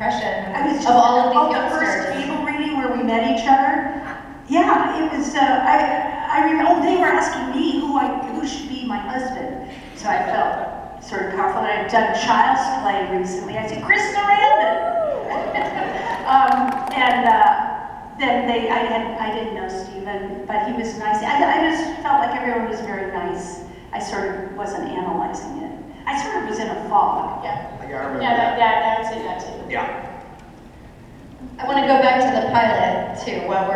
impression I was just, of all of these the youngsters. first table reading where we met each other. Yeah, it was, I remember, they were asking me who should be my husband. So I felt sort of powerful. And I've done Child's Play recently. I said, Chris Sarandon! Then I didn't know Stephen, but he was nice. I just felt like everyone was very nice. I sort of wasn't analyzing it. I sort of was in a fog. Yeah. I remember I would say that too. Yeah. I want to go back to the pilot too. While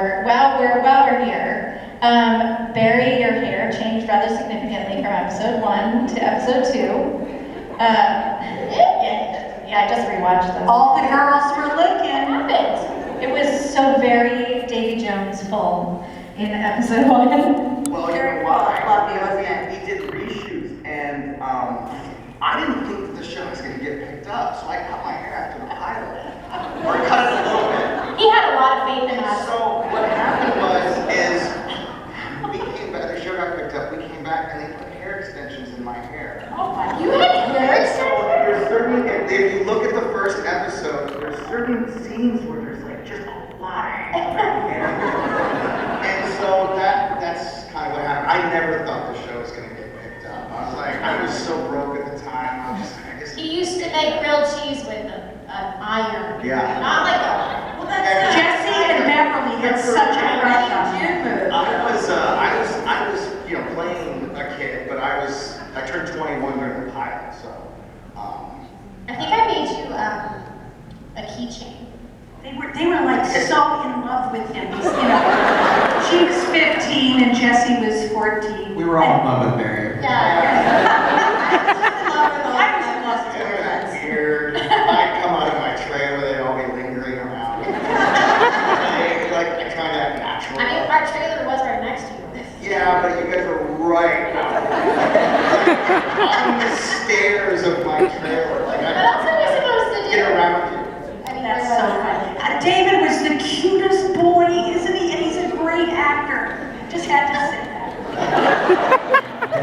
we're here, Barry, your hair changed rather significantly from episode 1 to episode 2. Yeah, I just rewatched them. All the girls were looking. It was so very Davy Jones full in episode 1. Well, you know why? We did reshoots, and I didn't think that the show was going to get picked up, so I cut my hair after the pilot, or cut it a little bit. He had a lot of faith in us. So what happened we came back. The show got picked up. We came back, and they put hair extensions in my hair. Oh my! You had hair extensions? So if you look at the first episode, there's certain scenes where there's like just a lot of hair. And so that's kind of what happened. I never thought the show was going to get picked up. I was so broke at the time. I guess. He used to make grilled cheese with an iron. Yeah. Not like a. Well, that's Jesse and Beverley had such a crush on you. I was playing a kid, but I turned 21 during the pilot, so. I think I made you a keychain. They were like so in love with him. She was 15 and Jesse was 14. We were all in love with Barry. Yeah. I was in love with her. That's weird. I'd come out of my trailer, they'd all be lingering around. I kind of act natural. I mean, our trailer was right next to you. Yeah, but you guys were right on the stairs of my trailer. What else are we supposed to do? Get around you. I mean, That's so funny. David was the cutest boy, isn't he? And he's a great actor. Just had to say that.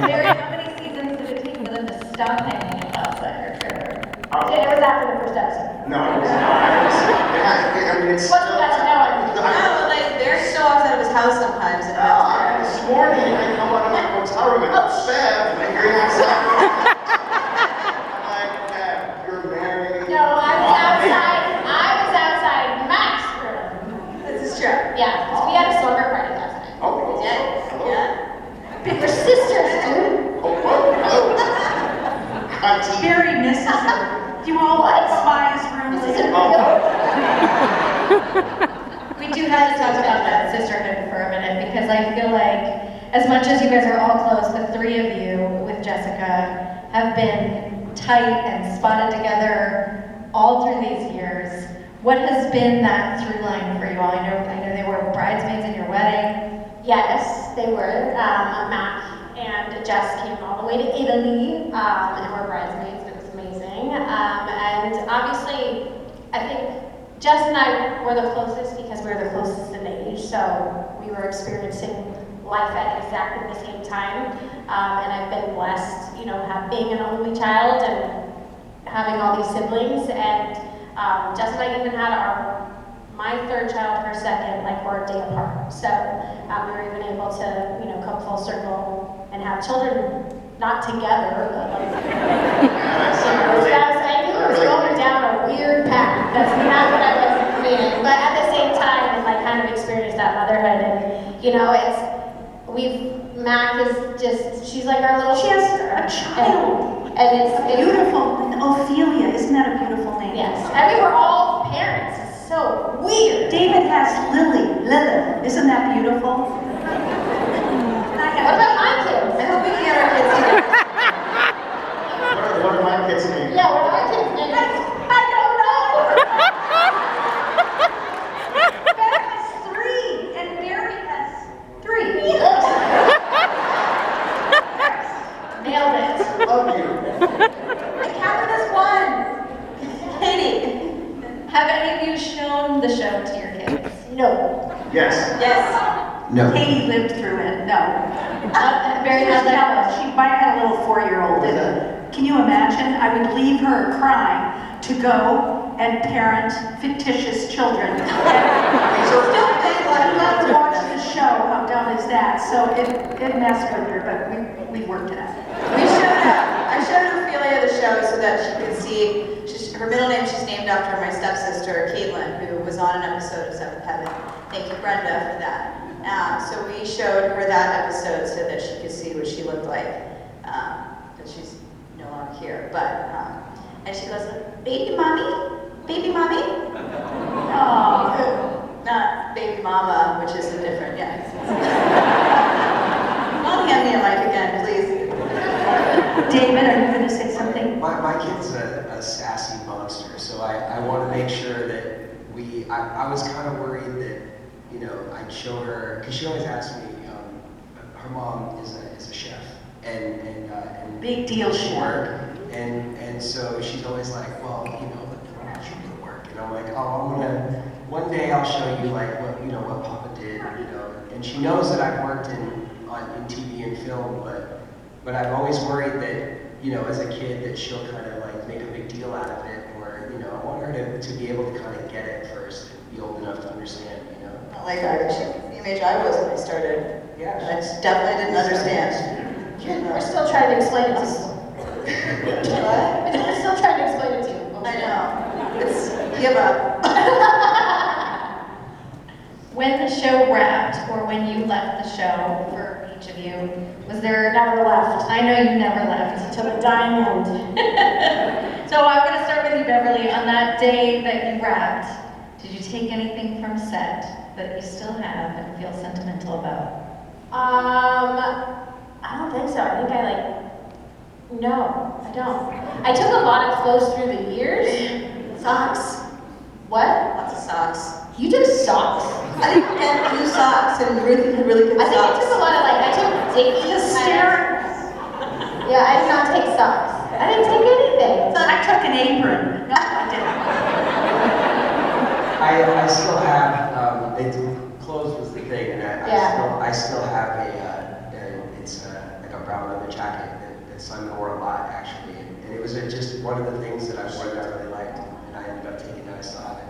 Barry, how many seasons did it take for them to stop hanging outside your trailer? It was after the first episode. No, it was not. It's What's still. that? No, Barry still walks out of his house sometimes. And This morning, I come out of my hotel room and Bev, and you're outside. I'm like, Bev, you're married. No, I was outside Max's room. this is true. Yeah, because we had a slumber party last night. Oh, hello. We're sisters, dude. Hello. Auntie. Barry misses her. You all by his room later. We do have to talk about that sisterhood for a minute because I feel like as much as you guys are all close, the three of you with Jessica have been tight and spotted together all through these years. What has been that through line for you all? I know they were bridesmaids in your wedding. Yes, they were. Mac and Jess came all the way to Italy and were bridesmaids. It was amazing. And obviously, I think Jess and I were the closest because we were the closest in age, so we were experiencing life at exactly the same time. And I've been blessed, being an only child and having all these siblings. And Jess and I even had my third child, her second, we're a day apart. So we were even able to, come full circle and have children, not together, but I knew I was going down a weird path. That's not what I was feeling. But at the same time, I kind of experienced that motherhood. And, Mac is just, she's like our little She has sister. a child. And it's Beautiful. And Ophelia, isn't that a beautiful name? Yes. And we were all parents. It's so weird. David has Lilith. Isn't that beautiful? What about my kids? I hope we can get our kids together. What are my kids' names? Yeah, what are my kids' names? I don't know. Beth has 3, and Mary has 3. Nailed it. Love you. And Catherine has 1. Katie. Have any of you shown the show to your kids? No. Yes. Yes. No. Katie lived through it. No. Barry, how's that? She might have had a little 4-year-old. And can you imagine? I would leave her crying to go and parent fictitious children. And still think like, let's watch the show. How dumb is that? So it messed with her, but we worked it out. I showed Ophelia the show so that she could see, her middle name she's named after my stepsister, Caitlin, who was on an episode of Seventh Heaven. Thank you, Brenda, for that. So we showed her that episode so that she could see what she looked like, because she's no longer here. But, and she goes, baby mommy? Baby mommy? Oh, not baby mama, which is different, yeah. Don't hand me a mic again, please. David, are you going to say something? My kid's a sassy monster, so I want to make sure that I was kind of worried that, you know, I'd show her, because she always asks me, her mom is a chef, and Big deal, chef. work, and so she's always like, well, you know, when did you go to work? And I'm like, oh, one day I'll show you like what Papa did, you know, and she knows that I've worked in TV and film, but I've always worried that, you know, as a kid, that she'll kind of like make a big deal out of it, or, you know, I want her to be able to kind of get it first, and be old enough to understand, you know. Not like the age I was when I started. Yeah. I just definitely didn't understand. We're still trying to explain it to you. What? We're still trying to explain it to you. I know. It's give up. When the show wrapped, or when you left the show, for each of you, was there... Never left. I know you never left. To the dying end. So I'm going to start with you, Beverly. On that day that you wrapped, did you take anything from set that you still have and feel sentimental about? I don't think so. I think no, I don't. I took a lot of clothes through the years. Socks. What? Lots of socks. You took socks? I didn't get new socks, and Ruth had really good I think I socks. took a lot of I took Dickies. Yeah, I did not take socks. I didn't take anything. I took an apron. No, I didn't. I still have, clothes was the thing, and I still have it's like a brown leather jacket that Simon wore a lot, actually, and it was just one of the things that I wore that I really liked, and I ended up taking that, I still have it.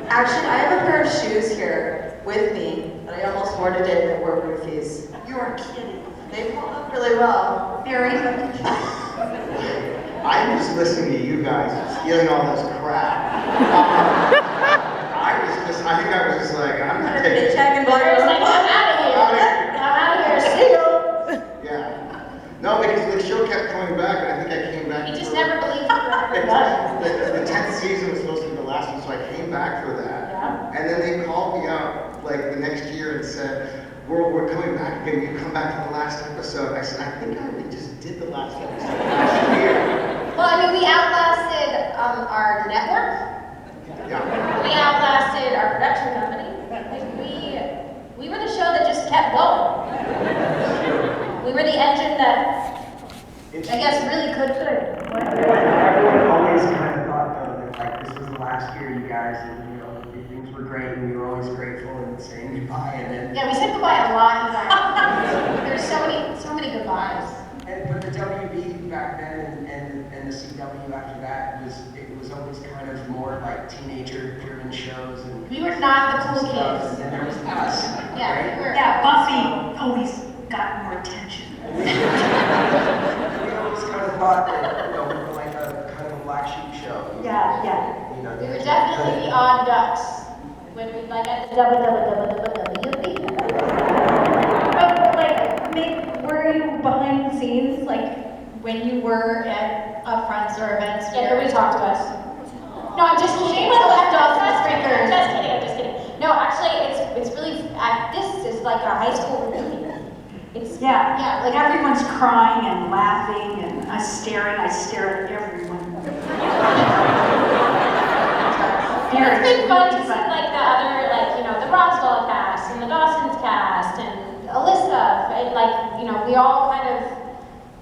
Actually, I have a pair of shoes here with me that I almost wore today that were Ruthie's. You're kidding. They hold up really well. Very good. I'm just listening to you guys stealing all this crap. I think I was just like, I'm not taking Check and butter. I'm out of here. I'm out of here. See you. Yeah. No, because the show kept coming back, and I think I came back. You just for- never believed you were ever done. The 10th season was supposed to be the last one, so I came back for that. Yeah. And then they called me up like the next year and said, we're coming back again. You come back for the last episode. I said, I think I already just did the last episode last year. Well, I mean, we outlasted our network. Yeah. We outlasted our production company. We were the show that just kept going. We were the engine that I guess really could. Everyone always kind of thought, though, that like this was the last year, you guys, and you know, things were great, and we were always grateful and saying goodbye, and then. Yeah, we said goodbye a lot, you guys. There's so many goodbyes. But the WB back then and the CW after that was always kind of more like teenager driven shows and We were not the cool stuff, kids. and then there was us. Yeah, right? we were. Yeah, Buffy always got more attention. We always kind of thought that, you know, we were like a kind of a black sheep show. Yeah. You know, We were definitely the odd ducks when we at the WWWWWP. But were you behind the scenes, when you were at upfronts or events? Yeah, nobody talked to us. No, I'm just kidding. I'm just kidding. No, actually, it's really. This is like our high school reunion. It's Yeah, like everyone's crying and laughing and us staring. I stare at everyone. It's been fun to see the other, the Roswell cast and the Dawson's cast and Alyssa, and we all kind of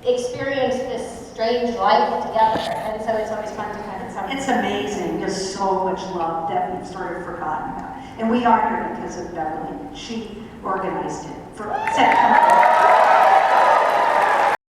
experienced this strange life together, and so it's always fun to kind of come. It's amazing. There's so much love that we've sort of forgotten about. And we are here because of Beverley. She organized it for set.